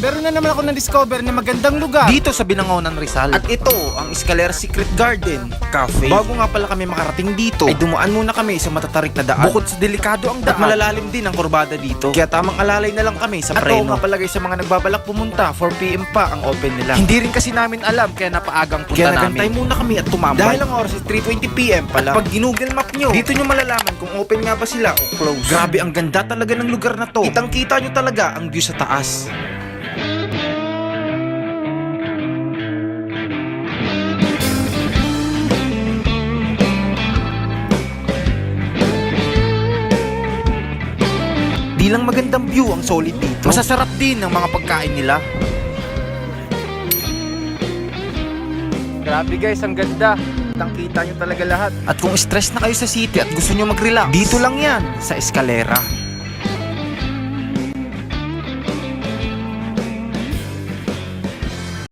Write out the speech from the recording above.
Meron na naman ako na-discover na magandang lugar dito sa Binangonan, Rizal. At ito ang Escalera Secret Garden Cafe. Bago nga pala kami makarating dito, ay dumaan muna kami sa matatarik na daan. Bukod sa delikado ang daan, at malalalim din ang kurbada dito. Kaya tamang alalay na lang kami sa preno. At oo nga pala guys, sa mga nagbabalak pumunta, 4 PM pa ang open nila. Hindi rin kasi namin alam, kaya napaagang punta namin. Kaya nagantay muna kami at tumambay. Dahil ang oras is 3:20 PM pa lang. At pag ginugol map nyo, dito nyo malalaman kung open nga ba sila o close. Grabe, ang ganda talaga ng lugar na to. Kitang-kita nyo talaga ang view sa taas. Di lang magandang view ang solid dito, masasarap din ang mga pagkain nila. Grabe guys, ang ganda. Kitang-kita nyo talaga lahat. At kung stress na kayo sa city at gusto nyo mag-relax, dito lang yan sa Escalera.